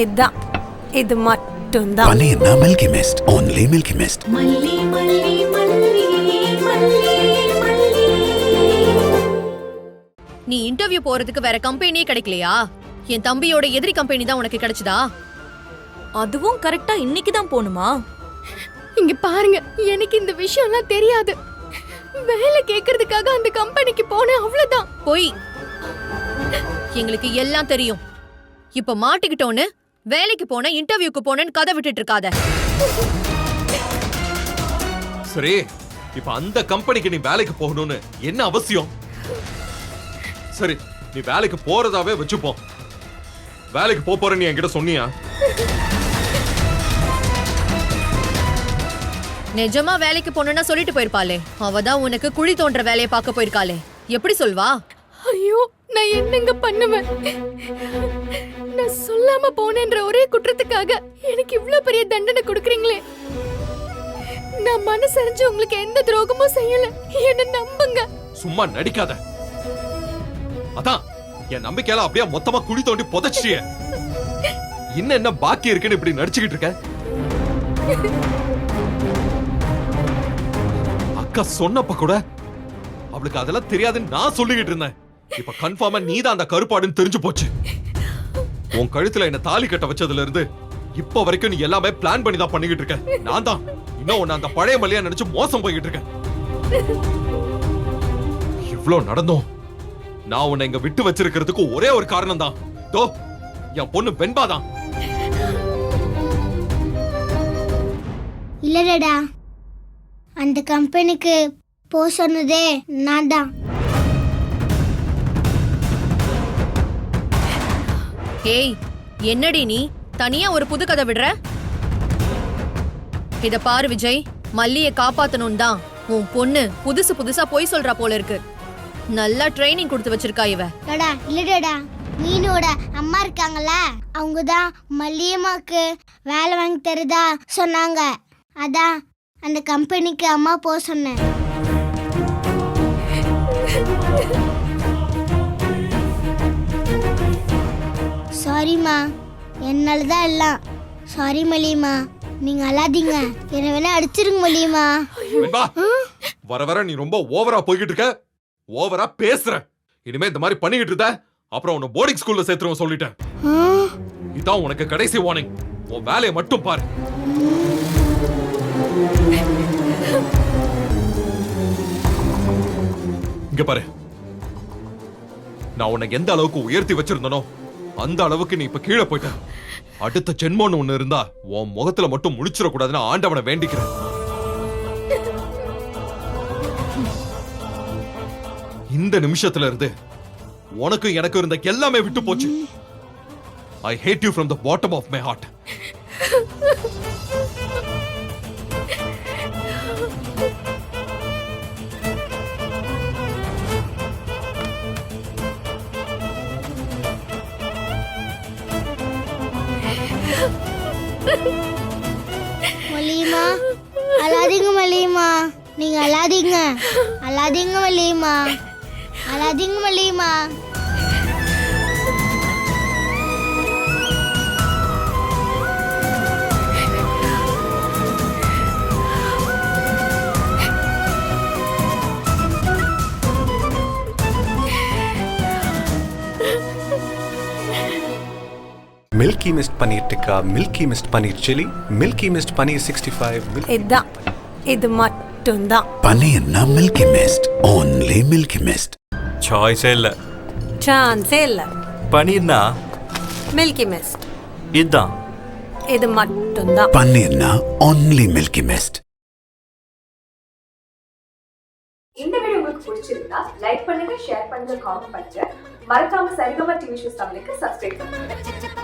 இதான் இது மட்டும்தான். பன்னீர்னா Milky Mist, only Milky Mist. நீ இன்டர்வியூ போறதுக்கு வேற கம்பெனியே கிடைக்கலையா? என் தம்பியோட எதிரி கம்பெனி தான் உனக்கு கிடைச்சதா? அதுவும் கரெக்டா இன்னைக்கு தான் போணுமா? இங்க பாருங்க, எனக்கு இந்த விஷயம்லாம் தெரியாது. வேலை கேக்குறதுக்காக அந்த கம்பெனிக்கு போனேன், அவ்வளவுதான். போய் எங்களுக்கு எல்லாம் தெரியும். இப்ப மாட்டிக்கிட்டோன்னு வேலைக்கு போன இன்டர்வியூக்கு போனேன்னு கதை விட்டுட்டு இருக்காத. சரி, இப்ப அந்த கம்பெனிக்கு நீ வேலைக்கு போகணும்னு என்ன அவசியம்? சரி, நீ வேலைக்கு போறதாவே வச்சுப்போம். வேலைக்கு போற நீ என்கிட்ட சொன்னியா? நிஜமா வேலைக்கு போனா சொல்லிட்டு போயிருப்பாளே. அவதான் உனக்கு குழி தோன்ற வேலையை பார்க்க போயிருக்காளே. எப்படி சொல்வா? ஐயோ, நான் என்னங்க பண்ணுவேன்? நான் சொல்லாம போனேன்ற ஒரே குற்றத்துக்காக எனக்கு இவ்வளவு பெரிய தண்டனை கொடுக்கறீங்களே. நான் மனசறிஞ்சு உங்களுக்கு எந்த துரோகமும் செய்யல, என்ன நம்புங்க. சும்மா நடிக்காத. அதான் என் நம்பிக்கையால அப்படியே மொத்தமா குழி தோண்டி புதைச்சிட்டியே. இன்னும் என்ன பாக்கி இருக்குன்னு இப்படி நடிச்சுக்கிட்டு இருக்க? அக்கா சொன்னப்ப கூட அவளுக்கு அதெல்லாம் தெரியாதுன்னு நான் சொல்லிக்கிட்டு இருந்தேன். இப்ப கன்ஃபார்மா நீதான் அந்த கருப்பாடுன்னு தெரிஞ்சு போச்சு. உன் கழுத்துல என்ன தாலி கட்ட வச்சதுல இருந்து இப்ப வரைக்கும் நீ எல்லாமே பிளான் பண்ணி தான் பண்ணிக்கிட்டு இருக்க. நான் தான் இன்னும் உன்னை அந்த பழைய மல்லியா நினைச்சு மோசம் போய்கிட்டு இருக்கேன். இவ்ளோ நடந்தோம் நான் உன்னை இங்க விட்டு வச்சிருக்கிறதுக்கு ஒரே ஒரு காரணம் தான். தோ என் பொண்ணு பெண்பா தான். இல்லடா, அந்த கம்பெனிக்கு போ சொன்னதே நான் தான். ஏய், என்னடி நீ தனியா ஒரு புது கதை விடுற? இத பாரு விஜய், மல்லிய காப்பாத்தணும் தான் உன் பொண்ணு புதுசா போய் சொல்றா போல இருக்கு. நல்லா ட்ரைனிங் கொடுத்து வச்சிருக்கா இவ. இல்லடா, மீனோட அம்மா இருக்காங்கல்ல, அவங்க தான் மல்லியம்மாக்கு வேலை வாங்கி தருதா சொன்னாங்க. அதான் அந்த கம்பெனிக்கு அம்மா போ சொன்னேன். சாரிம்மா, என்னாலதான் எல்லாம். சாரி மல்லியம்மா, நீங்க அழாதீங்க. என்ன வேணா அடிச்சிருங்க மல்லியம்மா. வர வர நீ ரொம்ப ஓவரா போய்கிட்டு இருக்க. ஓவரா பேசுற. இனிமே இந்த மாதிரி பண்ணிக்கிட்டு இருந்த அப்புறம் உன்னை போர்டிங் ஸ்கூல்ல சேர்த்துருவோம் சொல்லிட்டேன். இதான் உனக்கு கடைசி வார்னிங். உன் வேலையை மட்டும் பாரு. இங்க பாரு, நான் உன்னை எந்த அளவுக்கு உயர்த்தி வச்சிருந்தனோ அந்த அளவுக்கு நீ இப்ப கீழே போயிட்ட. அடுத்த ஜென்மம்னு ஒண்ணு இருந்தா உன் முகத்துல மட்டும் முழிச்சிடக்கூடாதுன்னு ஆண்டவனை வேண்டிக்கிறேன். இந்த நிமிஷத்துல இருந்து உனக்கு எனக்கு இருந்த எல்லாமே விட்டு போச்சு. I hate you from the bottom of my heart. Malliyamma, அழாதீங்க மல்லியம்மா. நீங்க அழாதீங்க. அழாதீங்க மல்லியம்மா. அழாதீங்க Malliyamma. Milky Mist paneer tikka, Milky Mist paneer chilli, Milky Mist paneer 65. இதான் இது மட்டும்தான். பன்னீர்னா Milky Mist, only Milky Mist. சாய்ஸே இல்ல, சான்ஸே இல்ல. பன்னீர்னா மில்கி மிஸ்ட், இதுதான். இது மட்டும்தான். பன்னீர்னா only மில்கி மிஸ்ட். இந்த வீடியோ உங்களுக்கு பிடிச்சிருந்தா லைக் பண்ணுங்க, ஷேர் பண்ணுங்க, காமெண்ட் பண்ணுங்க. மறக்காம சரிகமா டிவி ஷோஸ் தமிழுக்கு சப்ஸ்கிரைப் பண்ணுங்க.